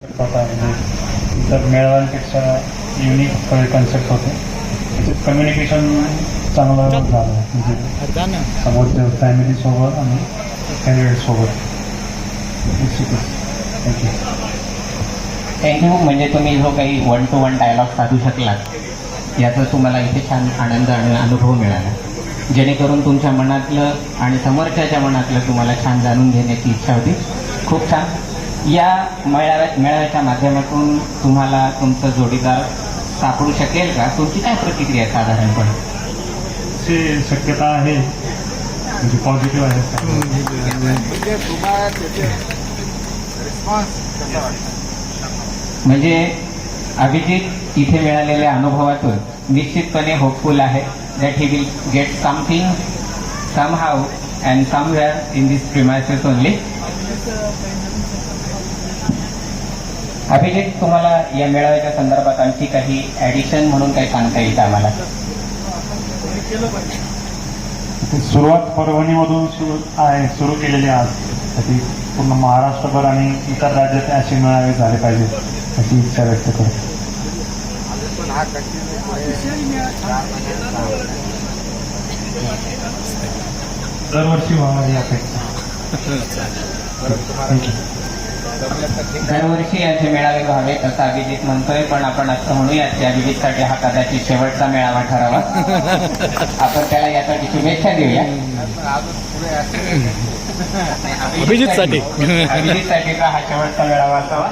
होता म्हणजे इतर मेळाव्यांपेक्षा युनिक कन्सेप्ट होते. त्याच्यात कम्युनिकेशन चांगलं झालं म्हणजे समोरच्या फॅमिलीसोबत आणि कॅन्डिडेटसोबत. थँक्यू. थँक्यू. म्हणजे तुम्ही जो काही 1 to 1 डायलॉग साधू शकलात याचा तुम्हाला इथे छान आनंद आणि अनुभव मिळाला, जेणेकरून तुमच्या मनातलं आणि समोरच्याच्या मनातलं तुम्हाला छान जाणून घेण्याची इच्छा होती. खूप छान. या मेळाव्याच्या माध्यमातून तुम्हाला तुमचं जोडीदार सापडू शकेल का? तुमची काय प्रतिक्रिया साधारणपणे? अशी शक्यता आहे म्हणजे पॉझिटिव्ह आहे. म्हणजे अभिजित इथे मिळालेल्या अनुभवातून निश्चितपणे होपफुल आहे that he will get something somehow and somewhere in this premises only. Abhijit, तुम्हाला या मेळाव्याच्या संदर्भात आणखी काही ॲडिशन म्हणून काही सांगता येईल का आम्हाला? सुरुवात परभणीमधून सुरू केलेली आज ती पूर्ण महाराष्ट्रभर आणि इतर राज्यात असे मेळावे झाले पाहिजे अशी इच्छा व्यक्त करतो. दरवर्षी व्हावी अपेक्षा. थँक्यू. दरवर्षी याचे मेळावे व्हावेत असं अभिजित म्हणतोय, पण आपण असं म्हणूयात की अभिजितसाठी हा कदाचित शेवटचा मेळावा ठरावा. आपण त्याला यासाठी शुभेच्छा देऊया. अभिजितसाठी हा शेवटचा मेळावा असावा,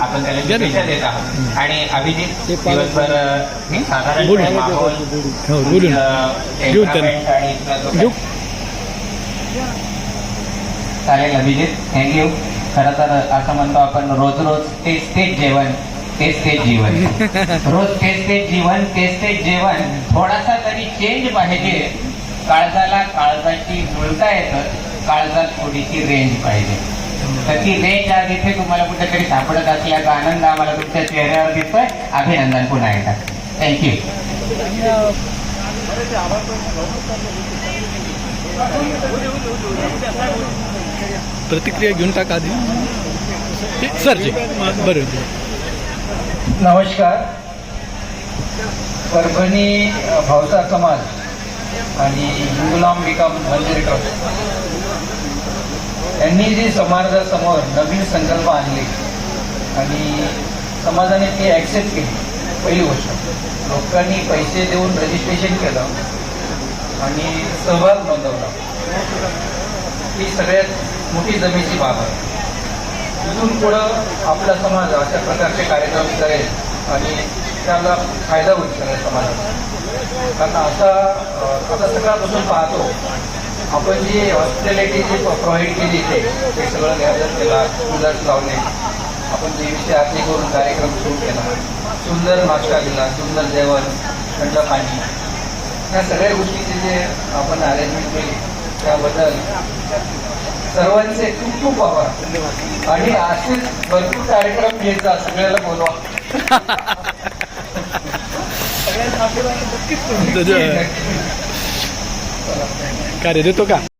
आपण त्याला शुभेच्छा देत आहोत. आणि अभिजित दिवसभर साधारण माहोल चालेल. अभिजित, थँक्यू. खरं तर असं म्हणतो आपण, रोज रोज तेच जेवण तेच जीवन. रोज तेच जीवन तेच जेवण. थोडासा तरी चेंज पाहिजे. काळजाला काळजाची जुळता येतं, काळजात थोडीशी रेंज पाहिजे. तर ती रेंज आज इथे तुम्हाला कुठेतरी सापडत असल्याचा आनंद आम्हाला तुमच्या चेहऱ्यावर दिसतोय. अभिनंदन पुन्हा एकदा. थँक्यू. प्रतिक्रिया घेऊन टाका आधी सरजी. बरं. नमस्कार. परभणी भावसार समाज आणि गुलांबिका मंदिर ट्रस्ट यांनी जी समाजासमोर नवीन संकल्प आणले आणि समाजाने ते ॲक्सेप्ट केली. पहिली गोष्ट, लोकांनी पैसे देऊन रजिस्ट्रेशन केलं आणि सहभाग नोंदवला. ही सगळ्यात मोठी जमेची बाब आहे. इथून पुढं आपला समाज अशा प्रकारचे कार्यक्रम करेल आणि त्याला फायदा होईल सगळ्या समाजाला. कारण आता सगळ्यापासून पाहतो आपण जी हॉस्पिटॅलिटी जी प्रोव्हाइड केली ते सगळं गॅदर केला, कूलर्स लावले, आपण देवीची आरती करून कार्यक्रम सुरू केला, सुंदर नाश्ता दिला, सुंदर जेवण, थंड पाणी, या सगळ्या गोष्टीचे जे आपण अरेंजमेंट केली त्याबद्दल सर्वांचे खूप खूप आभार. आणि असेच भरपूर कार्यक्रम घ्यायचा, सगळ्याला बोलवा. कार्य देतो का?